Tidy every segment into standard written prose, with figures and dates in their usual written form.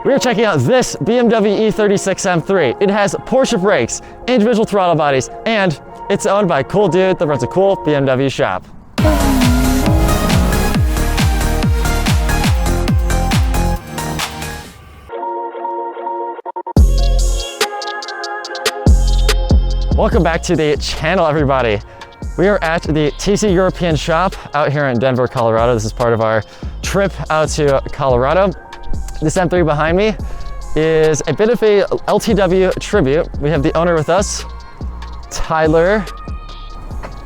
We are checking out this BMW E36 M3. It has Porsche brakes, individual throttle bodies, and it's owned by a cool dude that runs a cool BMW shop. Welcome back to the channel, everybody. We are at the TC European shop out here in Denver, Colorado. This is part of our trip out to Colorado. This M3 behind me is a bit of a LTW tribute. We have the owner with us, Tyler.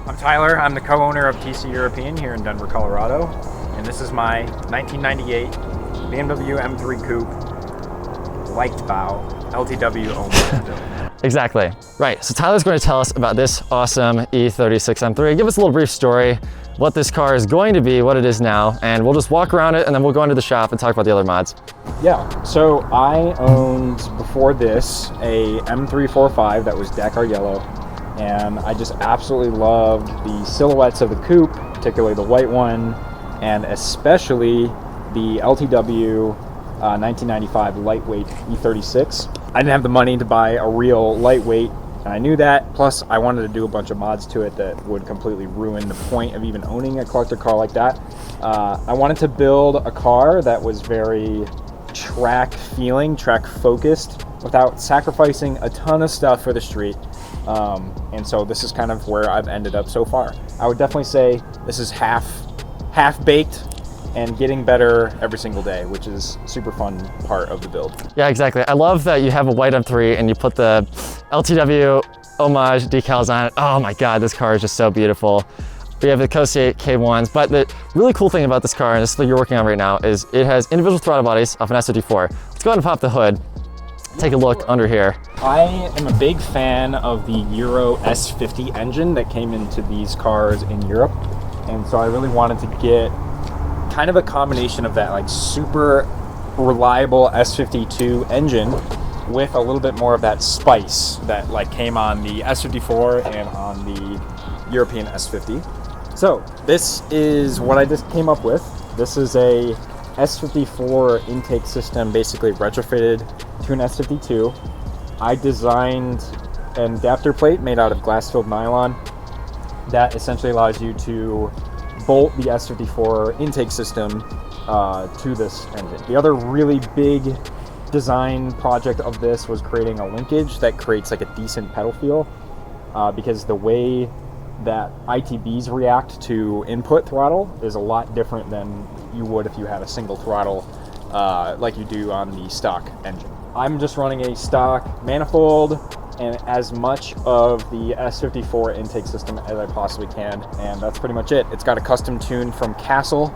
I'm Tyler. I'm the co-owner of TC European here in Denver, Colorado. And this is my 1998 BMW M3 Coupe, liked bow, LTW owned. Exactly. Right, so Tyler's going to tell us about this awesome E36 M3. Give us a little brief story, what this car is going to be, what it is now, and we'll just walk around it and then we'll go into the shop and talk about the other mods. Yeah, so I owned, before this, a M345 that was Dakar yellow, and I just absolutely loved the silhouettes of the coupe, particularly the white one, and especially the LTW 1995 lightweight E36. I didn't have the money to buy a real lightweight, and I knew that. Plus, I wanted to do a bunch of mods to it that would completely ruin the point of even owning a collector car like that. I wanted to build a car that was very track feeling, track focused, without sacrificing a ton of stuff for the street. And so this is kind of where I've ended up so far. I would definitely say this is half baked and getting better every single day, which is super fun part of the build. Yeah, exactly. I love that you have a white M3 and you put the LTW homage decals on it. Oh my God, this car is just so beautiful. We have the Kose K1s, but the really cool thing about this car, and this is what you're working on right now, is it has individual throttle bodies off an S54. Let's go ahead and pop the hood. Take a look under here. I am a big fan of the Euro S50 engine that came into these cars in Europe. And so I really wanted to get kind of a combination of that like super reliable S52 engine with a little bit more of that spice that like came on the S54 and on the European S50. So this is what I just came up with. This is a S54 intake system basically retrofitted to an S52. I designed an adapter plate made out of glass-filled nylon that essentially allows you to bolt the S54 intake system to this engine. The other really big design project of this was creating a linkage that creates like a decent pedal feel because the way that ITBs react to input throttle is a lot different than you would if you had a single throttle like you do on the stock engine. I'm just running a stock manifold and as much of the S54 intake system as I possibly can, and that's pretty much it. It's got a custom tune from Castle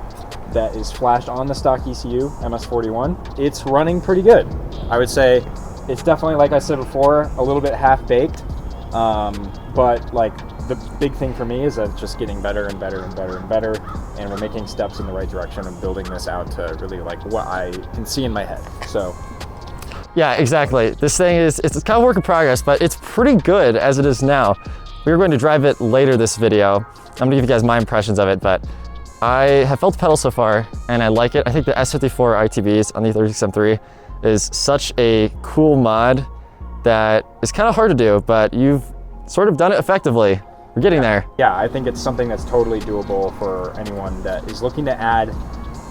that is flashed on the stock ECU, MS41. It's running pretty good. I would say it's definitely, like I said before, a little bit half-baked, but like the big thing for me is that it's just getting better and better and better and better, and we're making steps in the right direction of building this out to really like what I can see in my head. So. Yeah, exactly. This thing it's kind of work in progress, but it's pretty good as it is now. We're going to drive it later this video. I'm gonna give you guys my impressions of it, but I have felt the pedal so far and I like it. I think the S54 ITBs on the E36 M3 is such a cool mod that is kind of hard to do, but you've sort of done it effectively. We're getting there. Yeah, I think it's something that's totally doable for anyone that is looking to add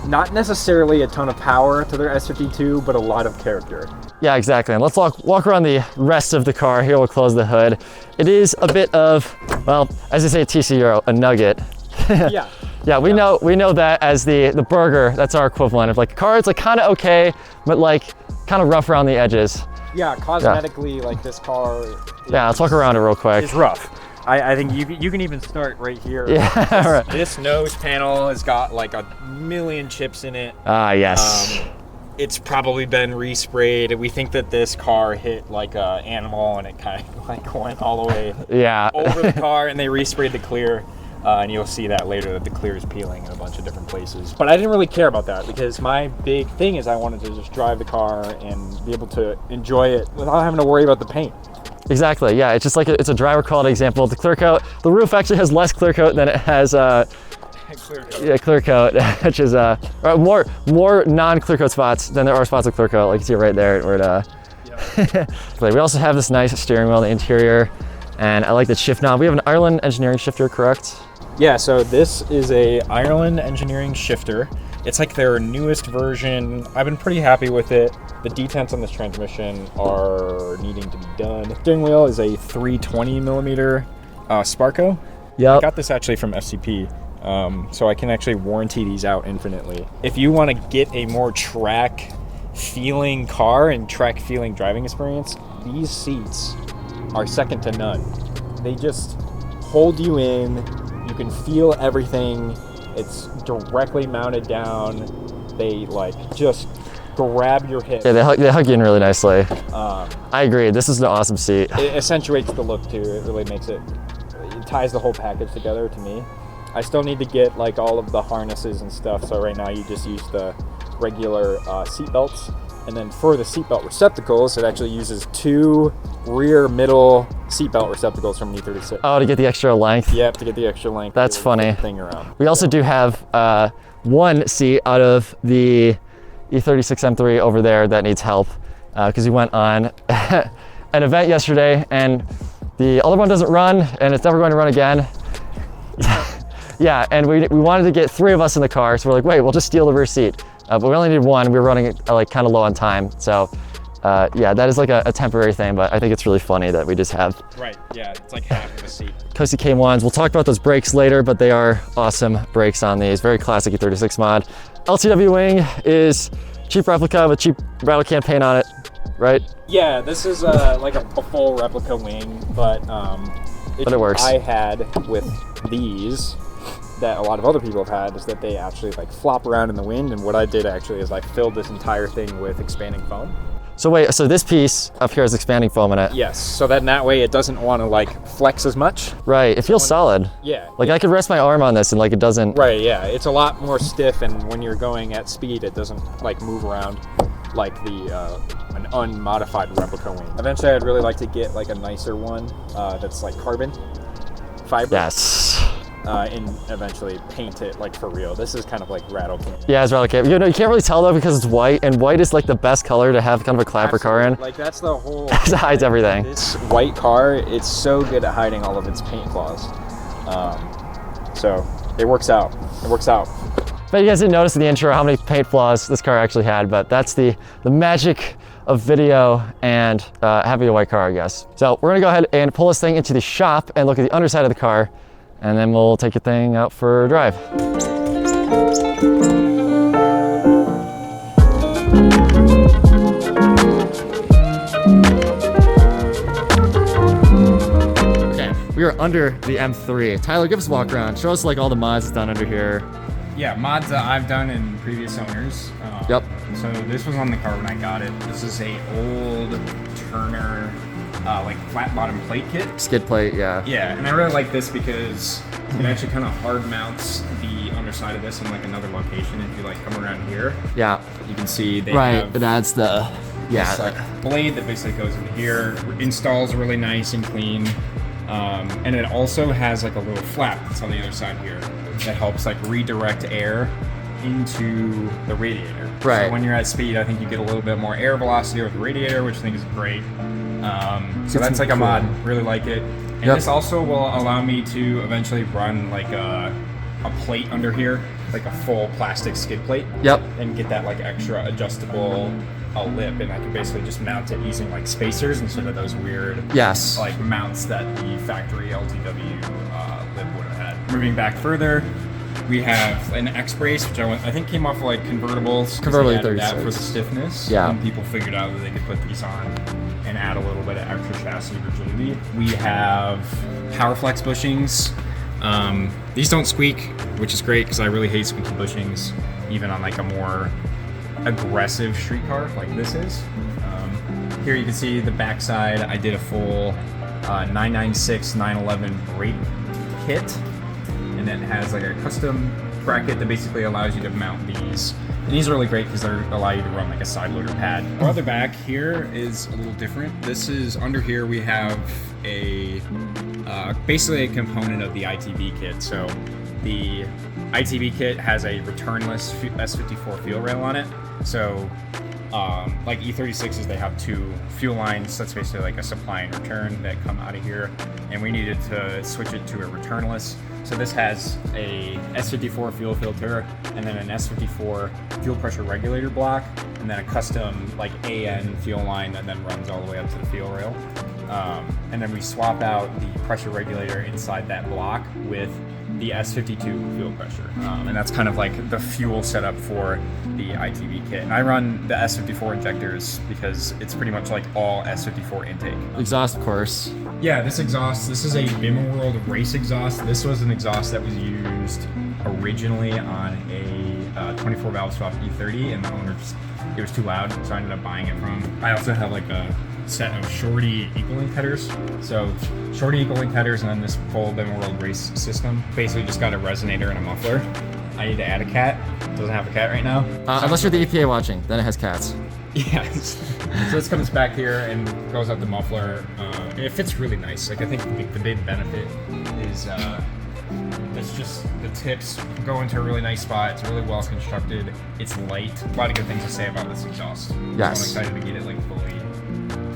not necessarily a ton of power to their S52, but a lot of character. Yeah, exactly. And let's walk around the rest of the car. Here, we'll close the hood. It is a bit of, well, as they say at TC Euro, a nugget. Yeah. Yeah, we know that as the burger. That's our equivalent of like a car. It's like kind of okay, but like kind of rough around the edges. Yeah, cosmetically, like this car. Yeah, let's walk around it real quick. It's rough. I think you can even start right here. Yeah, right. This nose panel has got like a million chips in it. Ah, yes. It's probably been resprayed. We think that this car hit like an animal and it kind of like went all the way over the car, and they resprayed the clear. And you'll see that later that the clear is peeling in a bunch of different places. But I didn't really care about that because my big thing is I wanted to just drive the car and be able to enjoy it without having to worry about the paint. Exactly, yeah, it's just like it's a driver quality example. The clear coat, the roof actually has less clear coat than it has Clear coat. Yeah, clear coat, which is more non-clear coat spots than there are spots of clear coat. Like you see right there. Where we also have this nice steering wheel in the interior, and I like the shift knob. We have an Ireland engineering shifter, correct? Yeah, so this is a Ireland engineering shifter. It's like their newest version. I've been pretty happy with it. The detents on this transmission are needing to be done. Steering wheel is a 320 millimeter Sparco. Yep. I got this actually from FCP, so I can actually warranty these out infinitely. If you want to get a more track feeling car and track feeling driving experience, these seats are second to none. They just hold you in. You can feel everything. It's directly mounted down. They like just grab your hips. Yeah, they hug you in really nicely. I agree. This is an awesome seat. It accentuates the look too. It really makes it ties the whole package together to me. I still need to get like all of the harnesses and stuff. So right now you just use the regular seat belts. And then for the seatbelt receptacles, it actually uses 2 rear middle seatbelt receptacles from an E36. Oh, to get the extra length? Yep, to get the extra length. That's funny. Thing around. We also do have one seat out of the E36 M3 over there that needs help because we went on an event yesterday and the other one doesn't run and it's never going to run again. Yeah, and we wanted to get 3 of us in the car, so we're like, wait, we'll just steal the rear seat. But we only need 1. We were running like kind of low on time, so yeah, that is like a temporary thing. But I think it's really funny that we just have. Right. Yeah, it's like half of a seat. Cozy K1s. We'll talk about those brakes later, but they are awesome brakes on these. Very classic E36 mod. LCW wing is cheap replica with cheap rattle can paint on it, right? Yeah, this is like a full replica wing, but it works. I had with these that a lot of other people have had is that they actually like flop around in the wind, and what I did actually is I filled this entire thing with expanding foam. So wait, so this piece up here has expanding foam in it? Yes, so that way it doesn't want to like flex as much. Right, it feels solid. Yeah. Like I could rest my arm on this and like it doesn't. Right, yeah, it's a lot more stiff, and when you're going at speed it doesn't like move around like the an unmodified replica wing. Eventually I'd really like to get like a nicer one that's like carbon fiber. Yes. And eventually paint it like for real. This is kind of like rattle can. Yeah, it's rattle can. You know, you can't really tell though because it's white, and white is like the best color to have kind of a clapper car in. Like that's the whole. It hides everything. This white car, it's so good at hiding all of its paint flaws. So it works out. It works out. But you guys didn't notice in the intro how many paint flaws this car actually had, but that's the magic of video and having a white car, I guess. So we're gonna go ahead and pull this thing into the shop and look at the underside of the car, and then we'll take the thing out for a drive. Okay, we are under the M3. Tyler, give us a walk around. Show us like all the mods done under here. Yeah, mods that I've done in previous owners. Yep. So this was on the car when I got it. This is a old Turner like flat bottom plate kit. Skid plate, yeah. Yeah, and I really like this because it actually kind of hard mounts the underside of this in like another location. If you like come around here, Yeah. you can see they Right, have it adds the, this like blade that basically goes into here. Installs really nice and clean. And it also has like a little flap that's on the other side here that helps like redirect air into the radiator. Right. So when you're at speed, I think you get a little bit more air velocity over the radiator, which I think is great. So that's like a mod, really like it. And Yep. this also will allow me to eventually run like a plate under here, like a full plastic skid plate. Yep. And get that like extra adjustable lip, and I can basically just mount it using like spacers instead of those weird Yes. like mounts that the factory LTW lip would have had. Moving back further, we have an X brace, which I think came off of like convertibles. 'Cause Convertible they added that 36. for the stiffness. Yeah. And people figured out that they could put these on and add a little bit of extra chassis rigidity. We have power flex bushings. These don't squeak, which is great because I really hate squeaky bushings, even on like a more aggressive street car like this is. Here you can see the backside. I did a full 996 911 brake kit, and it has like a custom bracket that basically allows you to mount these. And these are really great because they allow you to run like a side loader pad. Farther back here is a little different. This is under here we have a basically a component of the ITB kit. So the ITB kit has a returnless S54 fuel rail on it. So like E36s, they have 2 fuel lines. That's basically like a supply and return that come out of here. And we needed to switch it to a returnless. So this has a S54 fuel filter and then an S54 fuel pressure regulator block, and then a custom like AN fuel line that then runs all the way up to the fuel rail. And then we swap out the pressure regulator inside that block with the S52 fuel pressure. And that's kind of like the fuel setup for the ITB kit. And I run the S54 injectors because it's pretty much like all S54 intake. Exhaust, of course. Yeah, this exhaust, this is a BIM World race exhaust. This was an exhaust that was used originally on a 24 valve swap E30, and the owner just, it was too loud, so I ended up buying it from. I also have like a set of Shorty equaling headers. So Shorty equaling headers and then this full BIM World race system. Basically just got a resonator and a muffler. I need to add a cat. Doesn't have a cat right now. Unless you're the EPA watching, then it has cats. Yes. So this comes back here and goes up the muffler. And it fits really nice. Like I think the big benefit is it's just the tips go into a really nice spot. It's really well constructed. It's light. A lot of good things to say about this exhaust. Yes. So I'm excited to get it like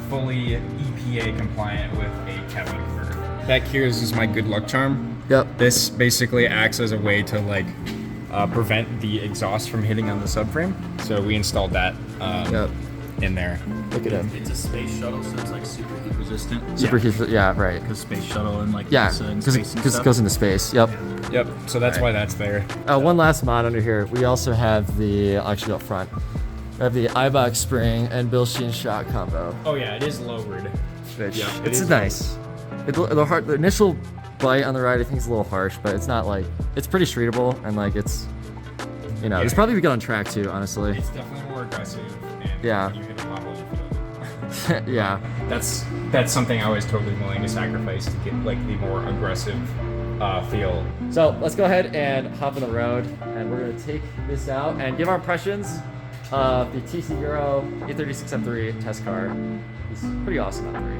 fully EPA compliant with a catalytic converter. Back here is my good luck charm. Yep. This basically acts as a way to like prevent the exhaust from hitting on the subframe. So we installed that in there. Look at him. It's a space shuttle, so it's like super heat resistant. Superheat, yeah, right. Because space shuttle and like Yeah, NASA and because space and it stuff. goes into space. Yep. Yep. So that's why that's there. One last mod under here. We also have the, actually up front, we have the Eibach spring and Bilstein shock combo. Oh yeah, it is lowered. Which Yeah, it it's is nice. The initial bite on the ride I think is a little harsh, but it's not like, it's pretty streetable and like it's, you know, it's probably good on track too, honestly. It's definitely more aggressive. And Yeah. when you hit a pothole, you feel it. Yeah. That's something I was totally willing to sacrifice to get like the more aggressive feel. So let's go ahead and hop on the road, and we're gonna take this out and give our impressions of the TC Euro E36 M3 test car. It's pretty awesome M3.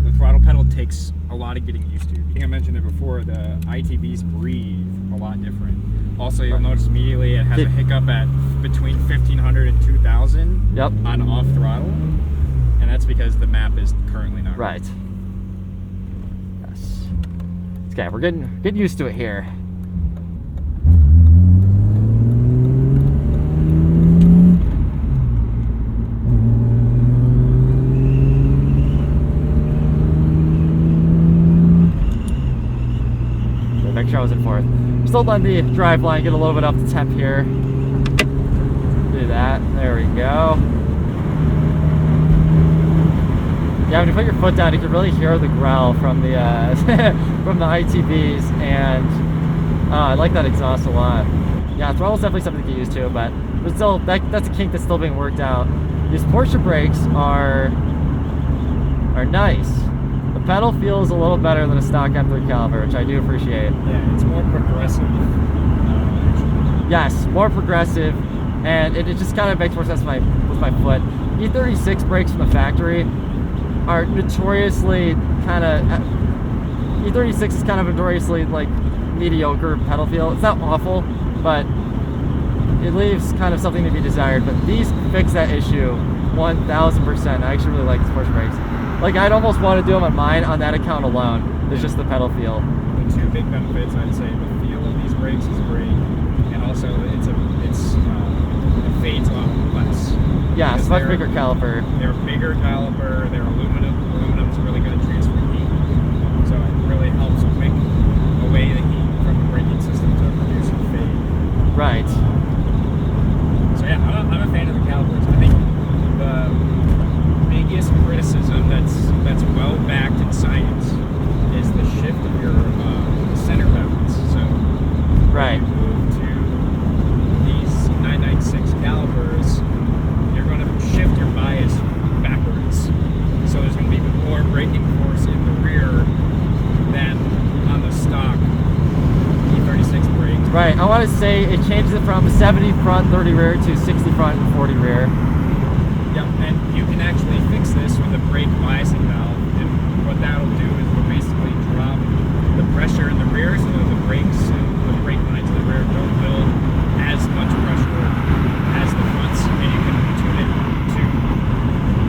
The throttle pedal takes a lot of getting used to. I think I mentioned it before, the ITBs breathe a lot different. Also, you'll notice immediately it has a hiccup at between 1500 and 2000 on off throttle. And that's because the map is currently not Right. Yes. Okay, we're getting used to it here. Make sure I was in fourth. Still on the drive line, get a little bit up the temp here. Do that. There we go. Yeah, when you put your foot down, you can really hear the growl from the from the ITBs, and I like that exhaust a lot. Yeah, throttle's definitely something to get used to, but still, that's a kink that's still being worked out. These Porsche brakes are nice. The pedal feels a little better than a stock M3 caliper, which I do appreciate. Yeah, it's more progressive. Yes, more progressive, and it just kind of makes more sense with my foot. E36 brakes from the factory are notoriously E36 is kind of notoriously like mediocre pedal feel. It's not awful, but it leaves kind of something to be desired. But these fix that issue 1000%. I actually really like these Porsche brakes. Like I'd almost want to do them on mine on that account alone. There's just the pedal feel. The two big benefits, I'd say, the feel of these brakes is great, and also it fades a lot less. Yeah, it's much bigger caliper. They're bigger caliper. They're aluminum. Aluminum's really good at transferring heat, so it really helps wick away the heat from the braking system to reduce the fade. Right. So yeah, I'm a fan of the calipers. I think the biggest criticism that's well backed in science is the shift of your center balance. So right. when you move to these 996 calipers, you're going to shift your bias backwards. So there's going to be more braking force in the rear than on the stock E36 brakes. Right. I want to say it changes it from 70 front, 30 rear to 60 front and 40 rear. Yep, and you can actually fix this with a brake biasing valve. And what that'll do is we'll basically drop the pressure in the rear so that the brakes and the brake lines in the rear don't build as much pressure as the fronts, and you can tune it to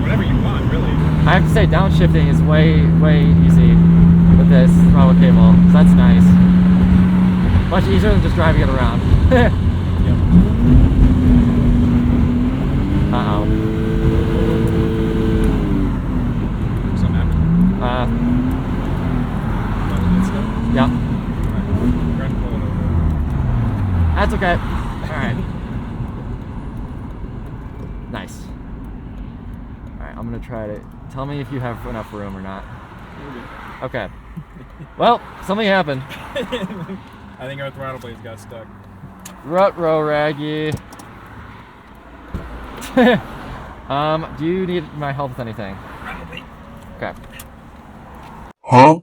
whatever you want, really. I have to say, downshifting is way easy with this throttle cable, so that's nice. Much easier than just driving it around. Yep. Uh-oh. Something happened? Yeah. Alright, we're gonna pull it over. That's okay. Alright. Nice. Alright, I'm gonna try to... Tell me if you have enough room or not. Okay. Well, something happened. I think our throttle blades got stuck. Ruh-roh, Raggy. Do you need my help with anything? Probably. Okay. Huh?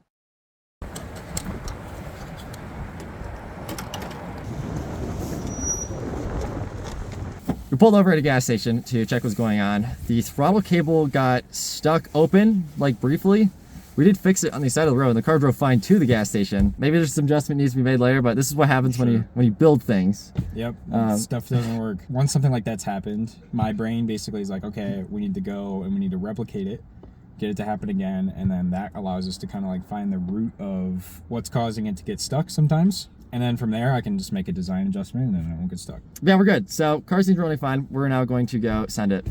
We pulled over at a gas station to check what's going on. The throttle cable got stuck open, like briefly. We did fix it on the side of the road, and the car drove fine to the gas station. Maybe there's some adjustment needs to be made later, but this is what happens when you build things. Yep, stuff doesn't work. Once something like that's happened, my brain basically is like, okay, we need to go and we need to replicate it, get it to happen again, and then that allows us to kind of like find the root of what's causing it to get stuck sometimes. And then from there, I can just make a design adjustment and then it won't get stuck. Yeah, we're good. So car seems really fine. We're now going to go send it.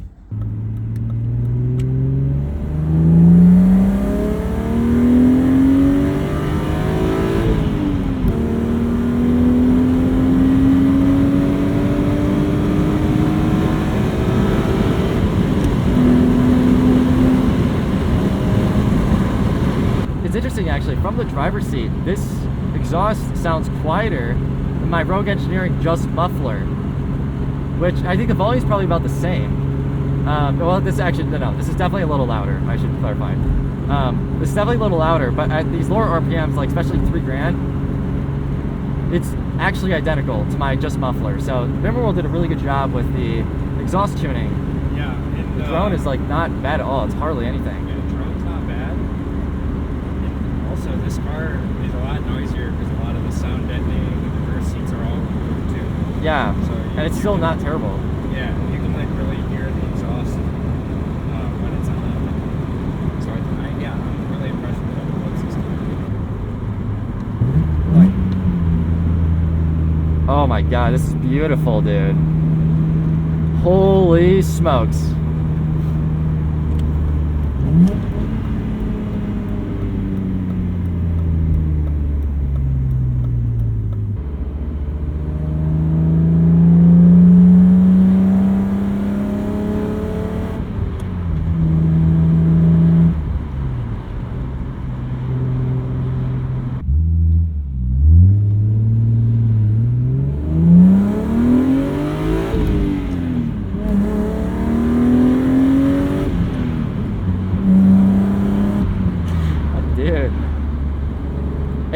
It's interesting actually, from the driver's seat, this exhaust sounds quieter than my Rogue Engineering Just muffler, which I think the volume is probably about the same. Well, this actually, no, this is definitely a little louder, I should clarify. This is definitely a little louder, but at these lower RPMs, like especially 3 grand, it's actually identical to my Just muffler. So Bimmerworld did a really good job with the exhaust tuning. Yeah. The drone is like not bad at all, it's hardly anything. Yeah, the drone's not bad. And also, this car is a lot noisier because a lot of the sound deadening and the rear seats are all removed too. Yeah, So and it's still not terrible. Yeah, you can like really hear the exhaust when it's on. So yeah, I'm really impressed with how it looks this time. Oh my god, this is beautiful, dude. Holy smokes.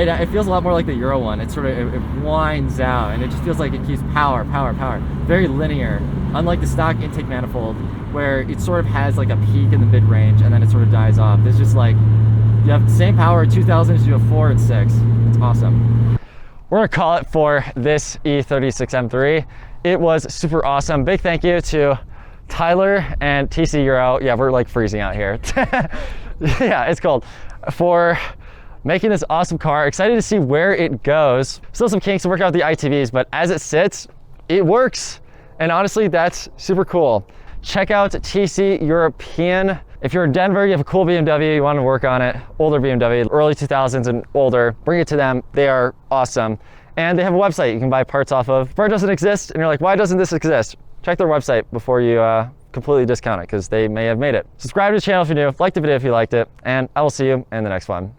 It feels a lot more like the Euro one. It sort of it winds out, and it just feels like it keeps power. Very linear, unlike the stock intake manifold, where it sort of has like a peak in the mid-range, and then it sort of dies off. It's just like, you have the same power at 2000 as you have 4 and 6. It's awesome. We're gonna call it for this E36 M3. It was super awesome. Big thank you to Tyler and TC Euro. Yeah, we're like freezing out here. Yeah, it's cold. For making this awesome car. Excited to see where it goes. Still some kinks to work out with the ITBs, but as it sits, it works. And honestly, that's super cool. Check out TC European. If you're in Denver, you have a cool BMW, you want to work on it, older BMW, early 2000s and older, bring it to them. They are awesome. And they have a website you can buy parts off of. If part doesn't exist, and you're like, why doesn't this exist? Check their website before you completely discount it, because they may have made it. Subscribe to the channel if you're new, like the video if you liked it, and I will see you in the next one.